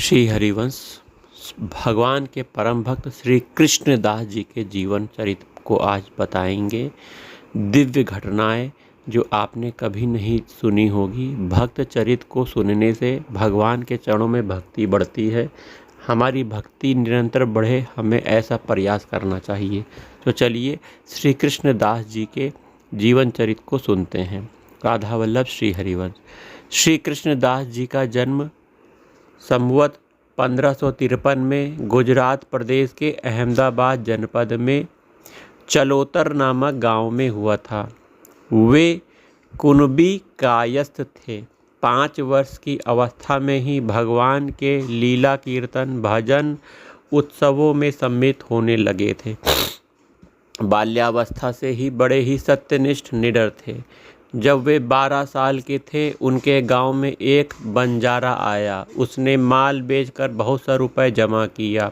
श्री हरिवंश भगवान के परम भक्त श्री कृष्णदास जी के जीवन चरित्र को आज बताएंगे। दिव्य घटनाएं जो आपने कभी नहीं सुनी होगी। भक्त चरित्र को सुनने से भगवान के चरणों में भक्ति बढ़ती है। हमारी भक्ति निरंतर बढ़े, हमें ऐसा प्रयास करना चाहिए। तो चलिए श्री कृष्णदास जी के जीवन चरित्र को सुनते हैं। राधा वल्लभ श्री हरिवंश। श्री कृष्णदास जी का जन्म संवत 1553 में गुजरात प्रदेश के अहमदाबाद जनपद में चलोतर नामक गांव में हुआ था। वे कुनबी कायस्थ थे। 5 वर्ष की अवस्था में ही भगवान के लीला कीर्तन भजन उत्सवों में सम्मिलित होने लगे थे। बाल्यावस्था से ही बड़े ही सत्यनिष्ठ निडर थे। जब वे 12 साल के थे, उनके गांव में एक बंजारा आया। उसने माल बेचकर बहुत सा रुपए जमा किया।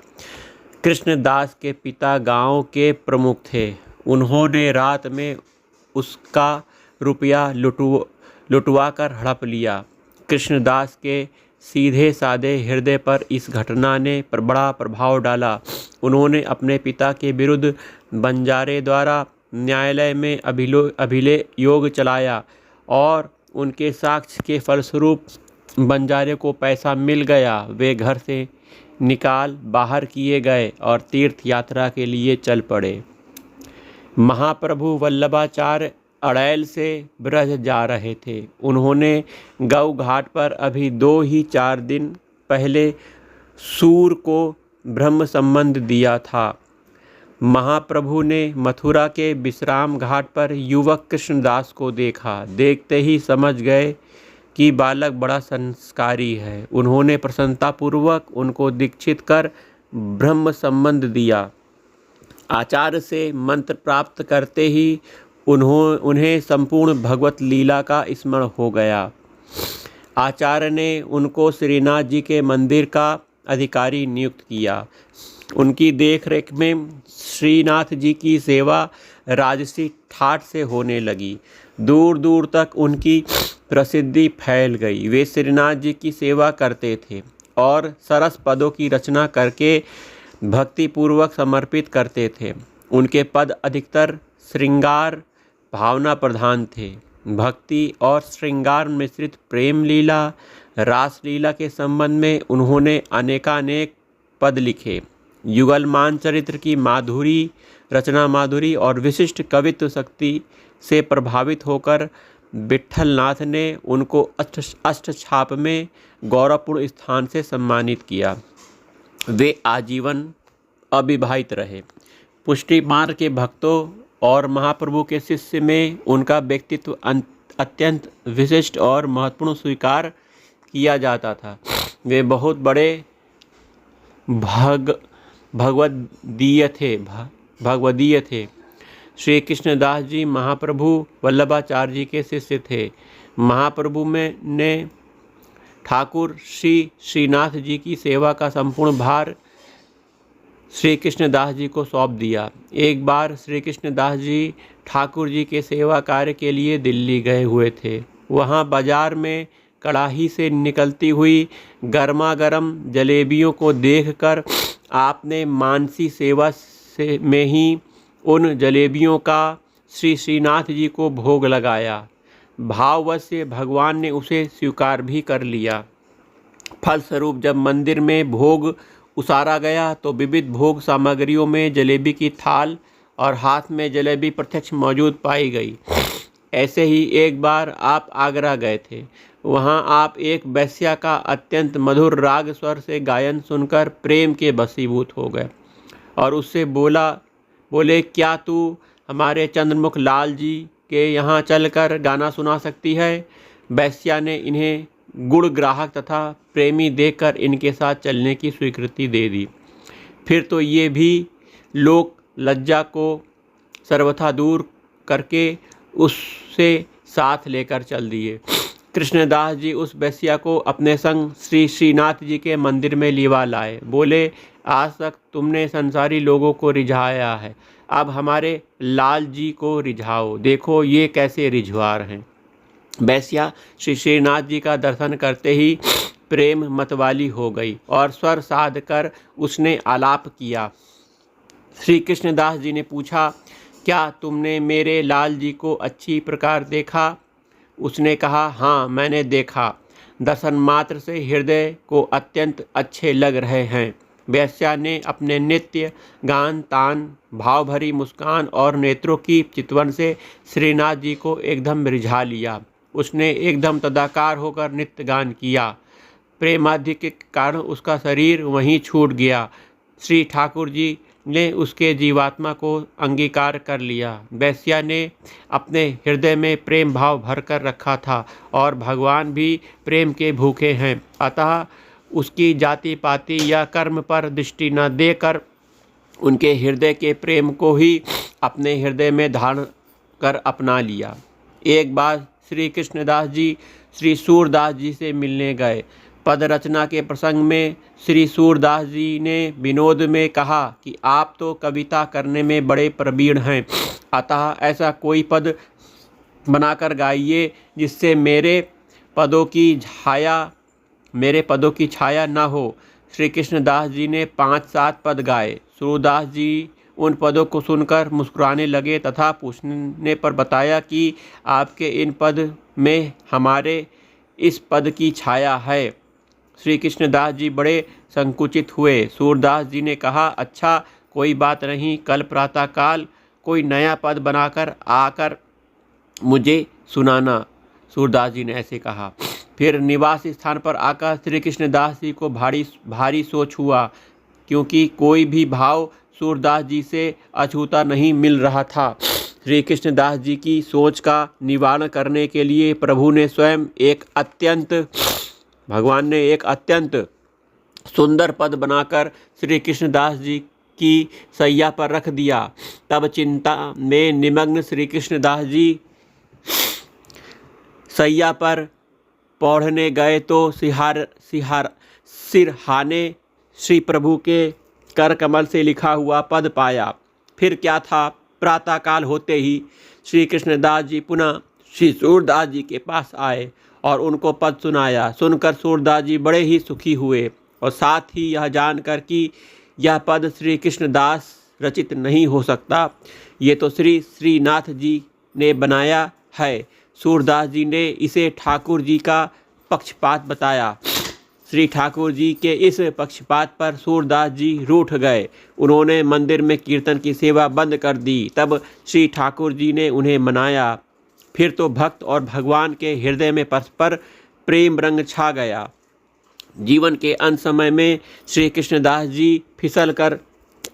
कृष्णदास के पिता गांव के प्रमुख थे। उन्होंने रात में उसका रुपया लुटवा कर हड़प लिया। कृष्णदास के सीधे साधे हृदय पर इस घटना ने बड़ा प्रभाव डाला। उन्होंने अपने पिता के विरुद्ध बंजारे द्वारा न्यायालय में अभियोग चलाया और उनके साक्ष्य के फलस्वरूप बंजारे को पैसा मिल गया। वे घर से निकाल बाहर किए गए और तीर्थ यात्रा के लिए चल पड़े। महाप्रभु वल्लभाचार्य अड़ैल से ब्रज जा रहे थे। उन्होंने गौ घाट पर अभी 2-4 दिन पहले सूर को ब्रह्म संबंध दिया था। महाप्रभु ने मथुरा के विश्राम घाट पर युवक कृष्णदास को देखा। देखते ही समझ गए कि बालक बड़ा संस्कारी है। उन्होंने प्रसन्नतापूर्वक उनको दीक्षित कर ब्रह्म संबंध दिया। आचार्य से मंत्र प्राप्त करते ही उन्हें संपूर्ण भगवत लीला का स्मरण हो गया। आचार्य ने उनको श्रीनाथ जी के मंदिर का अधिकारी नियुक्त किया। उनकी देखरेख में श्रीनाथ जी की सेवा राजसी ठाठ से होने लगी। दूर दूर तक उनकी प्रसिद्धि फैल गई। वे श्रीनाथ जी की सेवा करते थे और सरस पदों की रचना करके भक्तिपूर्वक समर्पित करते थे। उनके पद अधिकतर श्रृंगार भावना प्रधान थे। भक्ति और श्रृंगार मिश्रित प्रेम लीला रासलीला के संबंध में उन्होंने अनेकानेक पद लिखे। युगलमान चरित्र की माधुरी रचना माधुरी और विशिष्ट कवित्व शक्ति से प्रभावित होकर विट्ठलनाथ ने उनको अष्टछाप में गौरवपूर्ण स्थान से सम्मानित किया। वे आजीवन अविवाहित रहे। पुष्टि मार्ग के भक्तों और महाप्रभु के शिष्य में उनका व्यक्तित्व अत्यंत विशिष्ट और महत्वपूर्ण स्वीकार किया जाता था। वे बहुत बड़े भगवदीय थे। श्री कृष्णदास जी महाप्रभु वल्लभाचार्य जी के शिष्य थे। महाप्रभु ने ठाकुर श्रीनाथ जी की सेवा का संपूर्ण भार श्री कृष्णदास जी को सौंप दिया। एक बार श्री कृष्णदास जी ठाकुर जी के सेवा कार्य के लिए दिल्ली गए हुए थे। वहाँ बाजार में कड़ाही से निकलती हुई गर्मा गर्म जलेबियों को देखकर आपने मानसी सेवा में ही उन जलेबियों का श्रीनाथ जी को भोग लगाया। भाववश से भगवान ने उसे स्वीकार भी कर लिया। फलस्वरूप जब मंदिर में भोग उसारा गया तो विविध भोग सामग्रियों में जलेबी की थाल और हाथ में जलेबी प्रत्यक्ष मौजूद पाई गई। ऐसे ही एक बार आप आगरा गए थे। वहाँ आप एक वैश्या का अत्यंत मधुर राग स्वर से गायन सुनकर प्रेम के वशीभूत हो गए और उससे बोले क्या तू हमारे चंद्रमुख लाल जी के यहाँ चलकर गाना सुना सकती है। वैश्या ने इन्हें गुण ग्राहक तथा प्रेमी देखकर इनके साथ चलने की स्वीकृति दे दी। फिर तो ये भी लोक लज्जा को सर्वथा दूर करके उससे साथ लेकर चल दिए। कृष्णदास जी उस वैश्या को अपने संग श्रीनाथ जी के मंदिर में लिवा लाए। बोले आज तक तुमने संसारी लोगों को रिझाया है, अब हमारे लाल जी को रिझाओ। देखो ये कैसे रिझवार हैं। वैश्या श्रीनाथ जी का दर्शन करते ही प्रेम मतवाली हो गई और स्वर साध कर उसने आलाप किया। श्री कृष्णदास जी ने पूछा, क्या तुमने मेरे लाल जी को अच्छी प्रकार देखा? उसने कहा, हाँ मैंने देखा, दर्शन मात्र से हृदय को अत्यंत अच्छे लग रहे हैं। वेश्या ने अपने नित्य गान तान, भाव भरी मुस्कान और नेत्रों की चितवन से श्रीनाथ जी को एकदम रिझा लिया। उसने एकदम तदाकार होकर नित्य गान किया। प्रेमादि के कारण उसका शरीर वहीं छूट गया। श्री ठाकुर जी ने उसके जीवात्मा को अंगीकार कर लिया। वेश्या ने अपने हृदय में प्रेम भाव भरकर रखा था और भगवान भी प्रेम के भूखे हैं, अतः उसकी जाति पाति या कर्म पर दृष्टि न देकर उनके हृदय के प्रेम को ही अपने हृदय में धारण कर अपना लिया। एक बार श्री कृष्णदास जी श्री सूरदास जी से मिलने गए। पद रचना के प्रसंग में श्री सूरदास जी ने विनोद में कहा कि आप तो कविता करने में बड़े प्रवीण हैं, अतः ऐसा कोई पद बनाकर गाइए जिससे मेरे पदों की छाया न हो। श्री कृष्णदास जी ने 5-7 पद गाए। सूरदास जी उन पदों को सुनकर मुस्कुराने लगे तथा पूछने पर बताया कि आपके इन पद में हमारे इस पद की छाया है। श्री कृष्णदास जी बड़े संकुचित हुए। सूरदास जी ने कहा, अच्छा कोई बात नहीं, कल प्रातःकाल कोई नया पद बनाकर आकर मुझे सुनाना। सूरदास जी ने ऐसे कहा। फिर निवास स्थान पर आकर श्री कृष्णदास जी को भारी सोच हुआ, क्योंकि कोई भी भाव सूरदास जी से अछूता नहीं मिल रहा था। श्री कृष्णदास जी की सोच का निवारण करने के लिए भगवान ने एक अत्यंत सुंदर पद बनाकर श्री कृष्णदास जी की सैया पर रख दिया। तब चिंता में निमग्न श्री कृष्णदास जी सैया पर पौढ़ने गए तो सिरहाने श्री प्रभु के कर कमल से लिखा हुआ पद पाया। फिर क्या था, प्रातःकाल होते ही श्री कृष्णदास जी पुनः श्री सूरदास जी के पास आए और उनको पद सुनाया। सुनकर सूरदास जी बड़े ही सुखी हुए और साथ ही यह जानकर कि यह पद श्री कृष्णदास रचित नहीं हो सकता, ये तो श्रीनाथ जी ने बनाया है। सूरदास जी ने इसे ठाकुर जी का पक्षपात बताया। श्री ठाकुर जी के इस पक्षपात पर सूरदास जी रूठ गए। उन्होंने मंदिर में कीर्तन की सेवा बंद कर दी। तब श्री ठाकुर जी ने उन्हें मनाया। फिर तो भक्त और भगवान के हृदय में परस्पर प्रेम रंग छा गया। जीवन के अंत समय में श्री कृष्णदास जी फिसल कर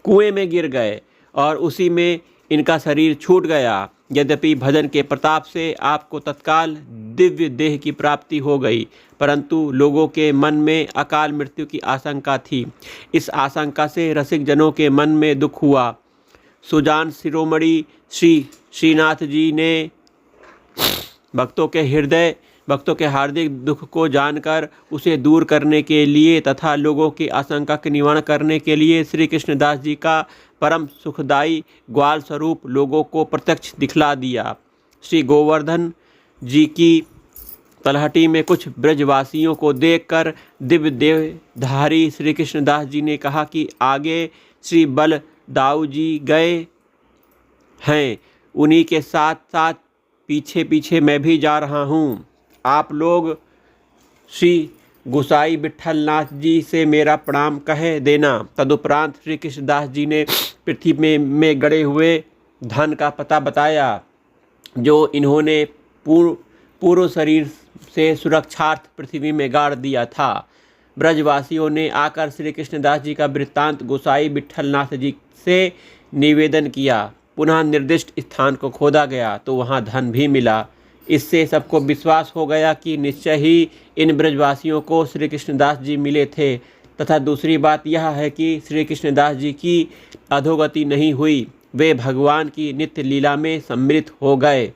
कुएं में गिर गए और उसी में इनका शरीर छूट गया। यद्यपि भजन के प्रताप से आपको तत्काल दिव्य देह की प्राप्ति हो गई, परंतु लोगों के मन में अकाल मृत्यु की आशंका थी। इस आशंका से रसिक जनों के मन में दुख हुआ। सुजान शिरोमणि श्रीनाथ जी ने भक्तों के हार्दिक दुख को जानकर उसे दूर करने के लिए तथा लोगों की आशंका के निवारण करने के लिए श्री कृष्णदास जी का परम सुखदायी ग्वाल स्वरूप लोगों को प्रत्यक्ष दिखला दिया। श्री गोवर्धन जी की तलहटी में कुछ ब्रजवासियों को देखकर दिव्य देहधारी श्री कृष्णदास जी ने कहा कि आगे श्री बलदाऊ जी गए हैं, उन्हीं के साथ साथ पीछे पीछे मैं भी जा रहा हूँ। आप लोग श्री गुसाई विट्ठलनाथ जी से मेरा प्रणाम कह देना। तदुपरांत श्री कृष्णदास जी ने पृथ्वी में गड़े हुए धन का पता बताया जो इन्होंने पूर्व शरीर से सुरक्षार्थ पृथ्वी में गाड़ दिया था। ब्रजवासियों ने आकर श्री कृष्णदास जी का वृत्तांत गोसाई विट्ठलनाथ जी से निवेदन किया। पुनः निर्दिष्ट स्थान को खोदा गया तो वहाँ धन भी मिला। इससे सबको विश्वास हो गया कि निश्चय ही इन ब्रजवासियों को श्री कृष्णदास जी मिले थे। तथा दूसरी बात यह है कि श्री कृष्णदास जी की अधोगति नहीं हुई, वे भगवान की नित्य लीला में सम्मिलित हो गए।